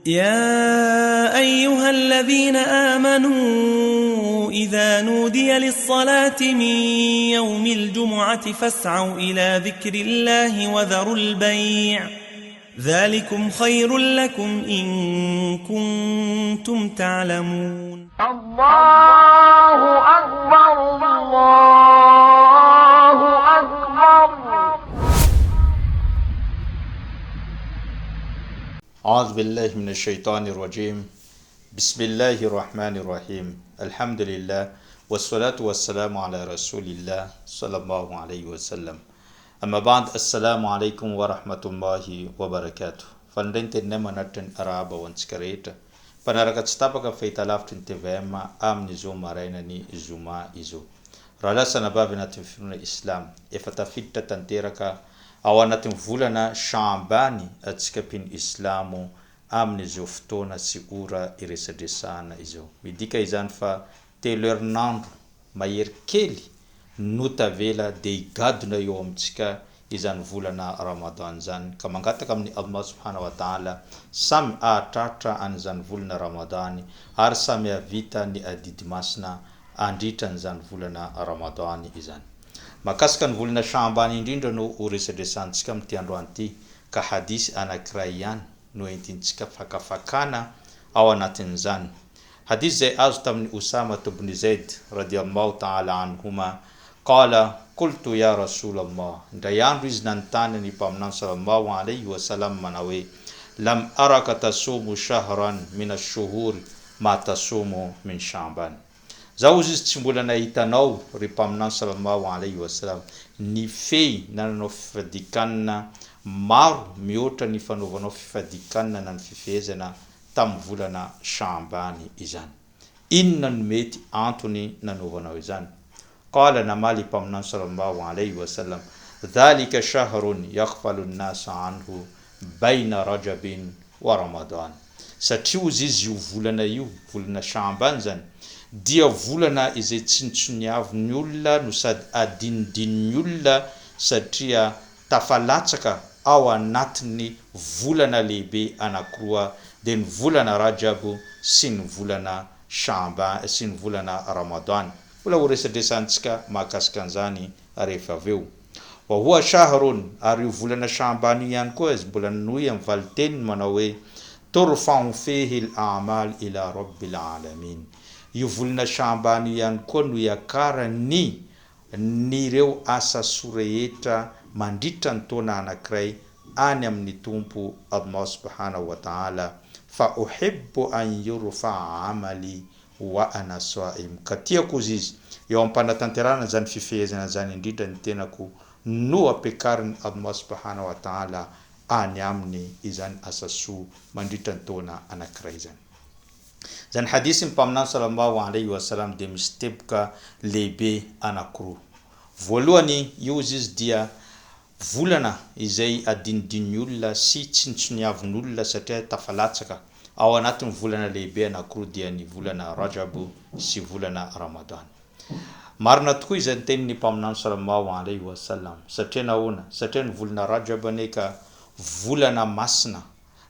يا أيها الذين آمنوا إذا نودي للصلاة من يوم الجمعة فاسعوا إلى ذكر الله وذروا البيع ذلكم خير لكم إن كنتم تعلمون. الله أكبر الله أكبر. أعوذ بالله من الشيطان الرجيم. بسم الله الرحمن الرحيم. الحمد لله والصلاة والسلام على رسول الله صلى الله عليه وسلم. أما بعد السلام عليكم ورحمة الله وبركاته. فندنت نما نتن أرابا وانسكريت فنركت ستابك في تلافت انتفاما آمن زوما رينني زوما إزو رالسنا بابنا تنفرون الإسلام إفتافيت تنتيرك awanatin volana Shambani atsika pin islamo amin'izao fotoana sy ora iresadresahana izao. Midika izany fa telo herinandro mahery kely no tavela dia higadona eo amintsika izany volana Ramadan zany. Ka mangataka amin'ny Allah subhanahu wa ta'ala samy ahatratra an'izany volana Ramadan ary samy avita ny adidy masina andritra an'izany volana Ramadan izany. Makasika ny volana Shambani indrindra no resadresantsika amin'ity androany ity, ka hadisy anankiray ihany no entintsika fakafakana ao anatin'izany. Hadisy zay azo tamin'ny Usama ibn Zaid radiyallahu ta'ala anhuma qala qultu ya Rasulallah. Ndray andro izy nanontany ny mpaminany sallallahu alayhi wa sallam manao hoe lam araka tasumu shahran min ash-shuhuri ma tasumu min Shambani. Zaho izy tsy mbola nahitanao ry mpaminany sallallahu alayhi wa sallam ny fey nananao fifadikanana maro mihoatra ny fanaovanao fifadikanana na ny fifehezana tamin'ny volana Shambani izany. Inona no mety antony nanaovanao izany? Qala namaly mpaminany sallallahu alayhi wa sallam dhalika shahrun yaghfalu an-nas anhu baina rajabin wa ramadan. Satria izy io volana io, volana Shambani zany, dia volana izay tsintsoniavy ny olona no sady adinidin'ny olona satria tafalatsaka ao anatin'ny volana lehibe anankiroa, dia ny volana Rajabu sy ny volana Shambani sy ny volana Ramadan. Mbola ho resadresantsika mahakasika an'izany rehefa aveo. Wa huwa shahrun, ary io volana Shambani ihany koa izy mbola nohy amin'ny valiteniny manao hoe turfa'u fihi al-a'mal ila rabbil alamin. Io volana Shambani ihany koa no iakarany nireo asa sorehetra mandritra ny taona anankiray any amin'ny tompo Allah subhanahu wa ta'ala. Fa uhibbu an yurfa amali wa ana sa'im. Ka tiako izy eo ampanatanterana zany fifehezana zany indrindra ny tenako no apekariny Allah subhanahu wa ta'ala any amin'ny izany asa so mandritra ny taona anankiray zany. Zany hadisy ny mpaminany sallallahu alayhi wa sallam dia misy teboka lehibe anankiroa. Voalohany io izy dia volana izay adinidin'ny olona sy tsintsoniaviny olona satria tafalatsaka ao anatin'ny volana lehibe anankiroa dia ny volana Rajabu sy volana Ramadan. Marina tokoa izay tenin'ny mpaminany sallallahu alayhi wa sallam satria nahoana? Satria ny volana Rajabu aneka volana masina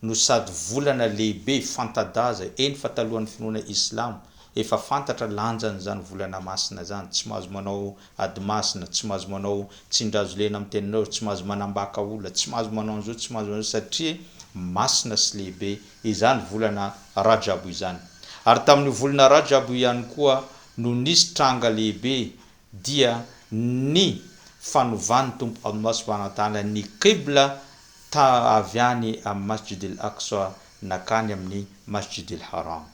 no sady volana lehibe fantadaza eny fatalohan'ny finoana Islam efa fantatra lanjany zany volana masina zany. Tsy mahazo manao ady masina, tsy mahazo manao tsindrazo lena amin'ny teninao, tsy mahazo manambaka olona, tsy mahazo manao an'izao, tsy mahazo manao satria masina sy lehibe izany volana Rajabu izany. Ary tamin'ny volana Rajabu ihany koa no nisy tranga lehibe dia ny fanovan'ny tompo Allah subhanahu wa ta'ala ny qibla avy any amin'ny Masjid al-Aqsa nakany amin'ny Masjid al-Haram.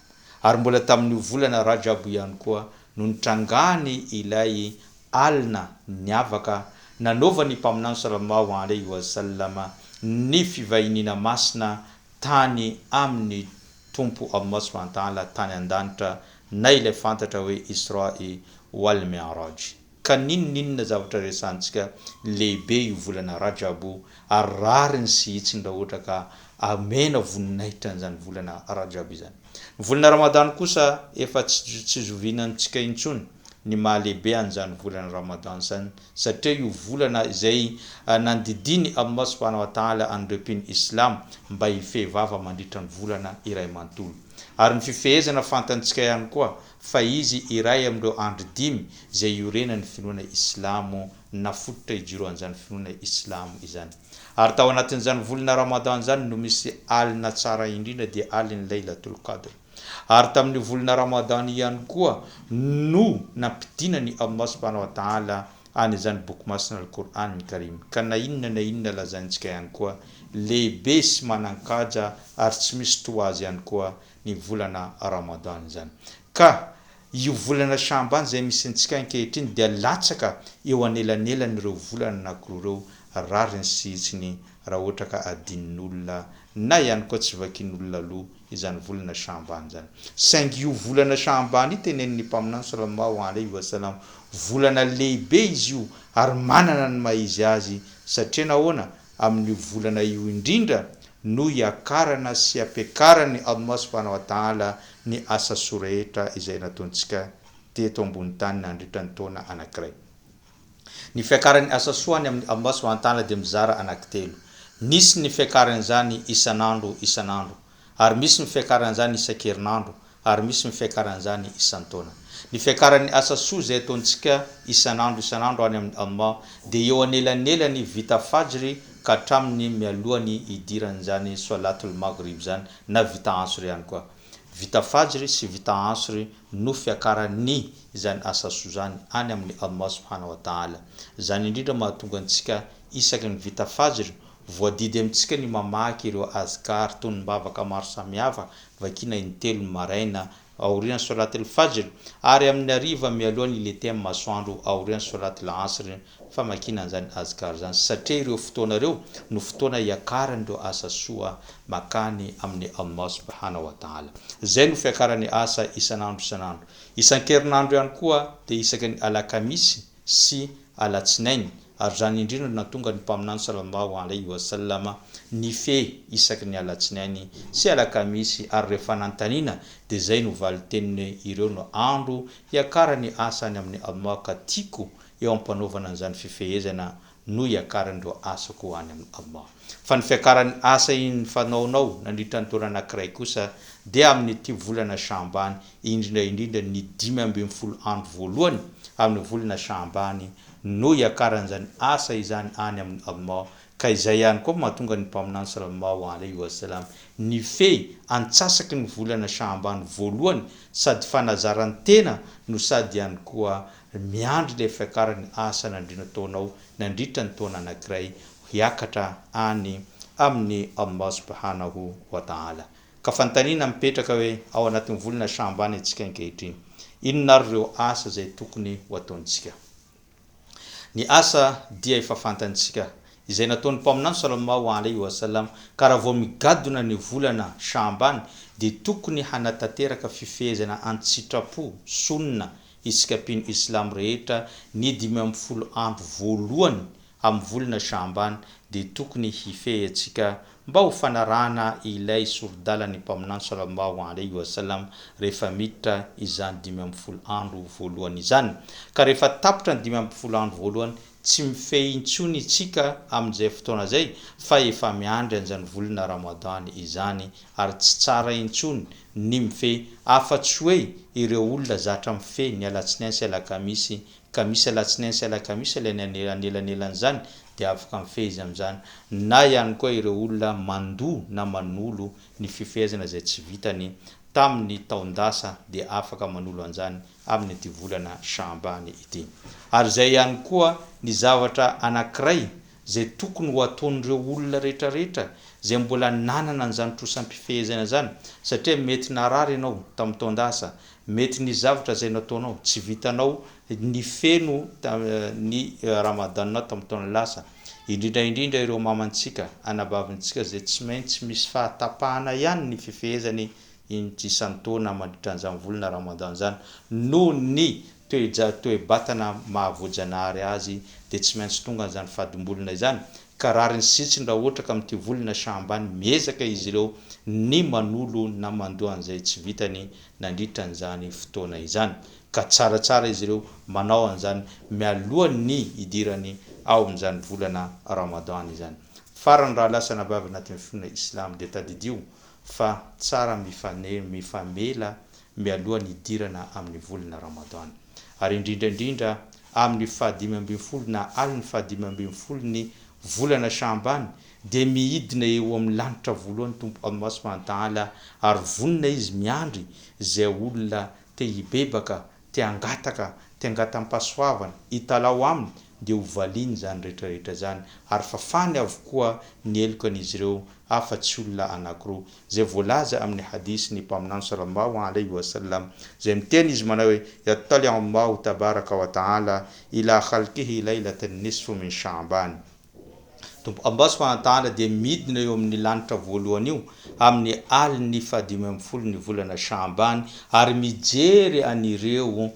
Ary mbola tamin'ny volana Rajabu ihany koa no nitrangany ilay alina niavaka nanaovan'ny mpaminany sallallahu alayhi wa sallama ny fivahinina masina tany amin'ny tompo Allah subhanahu wa ta'ala tany an-danitra na ilay fantatra hoe Isra'i wal Mi'raj. Ka ninninona zavatra resantsika lehibe io volana Rajabu ary rariny sy hitsiny raha ohatra ka amena voninahitra an'izany volana Rajabu izany. Volana Ramadan kosa efa tsy zovinantsika intsony. ny mahalehibe an'izany volana ramadan zany satria io volana izay nandidiny Allah subhanahu wa ta'ala an'ireo islam mba hifehivava mandritra ny volana iray manontolo ary ny fifehezana fantantsika ihany koa fa izy iray amin'ireo andro 5 izay iorena ny finoana islamo na fototra hijoro an'izany finoana islamo izany ary tao anatin'izany volana ramadan zany no misy alina tsara indrindra dia alina Laylatul Qadr ary tamin'ny volana ramadan ihany koa no nampidinany Allah subhanahu wa ta'ala an'izany boky masina al-Qur'an al-Karim ka na inona lazantsika ihany koa lehibe sy manan-kaja ary tsy misy toazy ihany koa ny volana ramadan zany ka io volana Sha'ban zay misy antsika ankehitriny dia latsaka eo anelanelan'ireo volana anankiroa rariny sy itsiny raha ohatra ka adinin'olona na ihany koa tsy vakin'olona aloha izany volana Sha'ban zany saingy io volana Sha'ban io tenenin'ny mpaminany sallallahu alaihi wasallam volana lehibe izy io ary manana ny maizy azy satria nahoana amin'ny volana io indrindra no iakarana sy apiakarany Allah subhanahu wa ta'ala ny asa soa rehetra izay nataontsika teto ambony tany nandritra ny taona anankiray ny fiakarany asa soa ny amin'ny Allah subhanahu wa ta'ala dia mizara anankitelo nisy ny fiakarany zany isanandro ary misy ny fiakarany zany isan-kerinandro ary misy ny fiakarany zany isan-taona ny fiakarany asa soa zay ataontsika isanandro any amin'ny Allah dia eo anelanelany vita fajry ka hatraminy mialohany idirany zany salatul maghrib zany na vita asr ihany koa vita fajry sy vita asr no fiakarany zany asa soa zany any amin'ny Allah subhanahu wa ta'ala zany indrindra mahatonga antsika isaky ny vita fajry voadidy amintsika ny mamaky ireo azkar toy ny mbavaka maro samihafa vakina intelo maraina aoriana salatul fajr ary amin'ny hariva mialohany ilete amin'ny masoandro aoriana salatul asr famakina zany azkar zany satria ireo fotoana ireo no fotoana iakarandreo asa soa makany amin'ny Allah subhanahu wa ta'ala zay no fiakarany asa isanandro isan-kerinandro ihany koa dia isaky ny alakamisy sy alatsinainy ary zany indrindra natonga ny mpaminany sallallahu alaihi wasallam ny fe isaky ny alatsinainy sy alakamisy ary rehefa nantanina dia zay no valiteniny ireo no andro iakarany asa ny amin'ny Allah ka tiako eo ampanaovana an'izany fifehezana no iakarandreo asa koa any amin'ny Allah fa ny fiakarany asa iny fanaonao nandritra ny taona anankiray kosa dia amin'ny ity volana Sha'ban indrindra ny 12 andro voalohany amin'ny volana Sha'ban no iakaran'izany asa izany any amin'ny Allah ka izay ihany koa mahatonga ny mpaminany sallallahu alaihi wasallam ny fe antsasaky ny volana Sha'ban voalohany sady fanazarany tena no sady ihany koa miandry le fiakarany asa nandritra ny taona anankiray hiakatra any amin'ny Allah subhanahu wa ta'ala ka fantanina mipetraka hoe ao anatin'ny volana Sha'ban antsika ankehitriny inona ary ireo asa zay tokony ho ataontsika ny asa dia efa fantantsika izay nataon'ny mpaminany sallallahu alaihi wasallam ka raha vao migadona ny volana Sha'ban dia tokony hanatanteraka fifehezana antsitrapo sunna isika pino islam rehetra ny 12 andro voalohany amin'ny volana Sha'ban dia tokony hifehintsika mba ho fanarahana ilay sordalany mpaminany sallallahu alaihi wasallam rehefa miditra izany 12 andro voalohany izany ka rehefa tapitra ny 12 andro voalohany tsy mifehy intsony itsika amin'izay fotoana zay fa efa miandry an'izany volana ramadan izany ary tsy tsara intsony ny mifehy afa-tsy hoe ireo olona zatra mifehy ny alatsinainy sy alakamisy ka misy alatsinainy sy alakamisy ilay anelanelan'izany dia afaka mifehy izy amin'izany na ihany koa ireo olona mandoa na manolo ny fifehezana zay tsy vitany tamin'ny taondasa dia afaka manolo an'izany amin'ny ity volana Sha'ban ity ary zay ihany koa ny zavatra anankiray zay tokony ho ataon'ireo olona rehetrarehetra zay mbola nanana an'izany trosampifehezana zany satria mety narary ianao tamin'ny taondasa mety ny zavatra zay nataonao tsy vitanao ny feno ny ramadanao tamin'ny taona lasa indrindra ireo mamantsika anabavintsika zay tsy maintsy misy fahatapahana ihany ny fifehezany isantaona mandritra an'izany volana ramadan zany no ny toe-batana mahavoajanahary azy dia tsy maintsy tonga an'izany fadimbolona izany karariny sitsiny raha ohatra ka amin'ity volana Shambany miezaka izy ireo ny manolo na mandoa an'izay tsy vitany nandritra an'izany fotoana izany ka tsaratsara izy ireo manao an'izany mialohan'ny idirany ao amin'izany volana Ramadan izany. Farany raha lasana vavy anatin'ny finoana Islam dia tadidio fa tsara mifamela mialohan'ny idirana amin'ny volana Ramadan. Ary indrindra amin'ny 5 na aliny 5 ny volana Shambany dia miidina eo amin'ny lanitra voalohany Tompo Allah Subhanahu wa Ta'ala ary vonina izy miandry izay olona te hibebaka, te hangataka, te hangatampasoavana hitalao aminy dia hovaliany zany rehetrarehetra zany ary fafany avokoa ny elokan'izy ireo afa-tsy olona anankiroa zay voalaza amin'ny hadisy ny mpaminany sallallahu alayhi wa sallam zay miteny izy manao hoe yattali Allahu tabaraka wa ta'ala ila khalqihi laylatan nisfu min Sha'ban. Tompo Allah Subhanahu wa Ta'ala dia midina eo amin'ny lanitra voalohany io amin'ny aliny 15 ny volana Sha'ban ary mijery an'ireo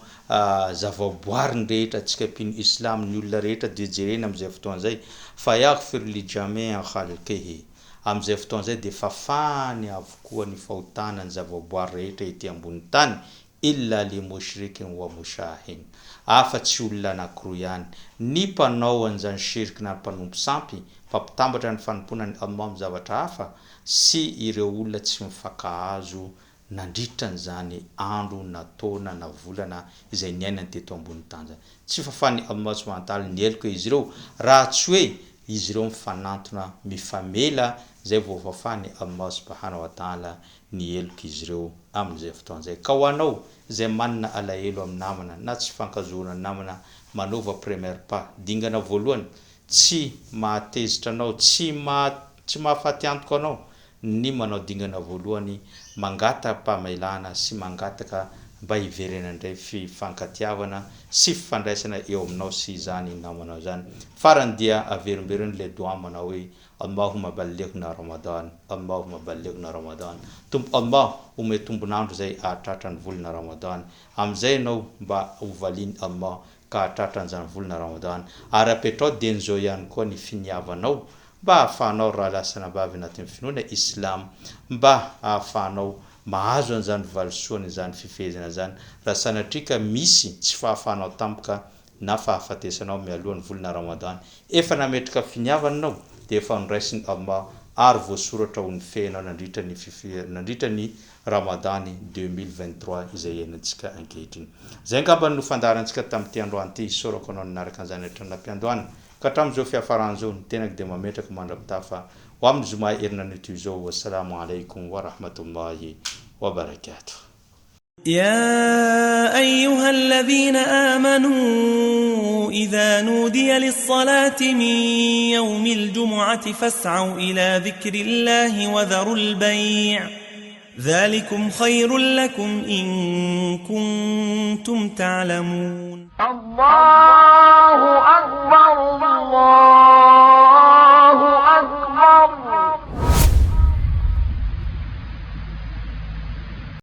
zavaboary rehetra tsika pino Islam ny olona rehetra dia jerena amin'izay fotoana zay fa yaghfir li jami' khalqihi amin'izay fotoana zay dia fafany avokoa ny fahotana ny zavaboary rehetra ety ambony tany illa li mushrikin wa mushahin afa-tsy olona anankiroa ihany ny mpanao an'izany shirky na mpanompo sampy mpampitambatra ny fanomponan'ny Allah amin'ny zavatra hafa sy ireo olona tsy mifankahazo nandritra an'izany andro na taona na volana izay niainany teto ambony tany zany. Tsy fafany Allah Subhanahu wa Ta'ala ny eloka izy ireo raha tsy hoe izy ireo mifanantona mifamela zay vao fafany Allah Subhanahu wa Ta'ala ny eloka izy ireo amin'izay fotoana zay. Ka ho anao zay manana alahelo amin'ny namana na tsy fankazoana namana manova premier pas dingana voalohany tsy mahatezitra anao tsy mahafaty antoka anao ny manao dingana voalohany mangata-pamailana sy mangataka mba hiverena indray fifankatiavana sy fifandraisana eo aminao sy izany namanao zany. Farany dia averimberiny le dua manao hoe Allahumma ballighna Ramadan, Allahumma ballighna Ramadan. Tompo Allah ome tombonandro zay ahatratra ny volana Ramadan amin'izay ianao mba hovaliany Allah ka hahatratra an'izany volana Ramadan ary apetrao dian'izao ihany koa ny finiavanao mba hahafahanao raha lasana vavy anatin'ny finoana Islam mba hahafahanao mahazo an'izany valisoana izany fifehezana zany raha sanatrika misy tsy fahafahanao tampoka na fahafatesanao mialohan'ny volana Ramadan efa nametraka finiavananao dia efa niraisin'ny Allah ary voasoratra ho ny fehinao nandritra ny Ramadany 2023 izay iainantsika ankehitriny. Zay angamba no fandaharantsika tamin'ity androany ity sorako anao nanaraka an'izany hatranam-piandohana ka hatramin'izao fiafaran'izao ny tenako dia mametraka mandrapitafa ho amin'ny zoma herinan'ito izao. Wassalamu alaikum wa rahmatullahi wa barakatuh. يا أيها الذين آمنوا إذا نودي للصلاة من يوم الجمعة فاسعوا إلى ذكر الله وذروا البيع ذلكم خير لكم إن كنتم تعلمون. الله أكبر الله أكبر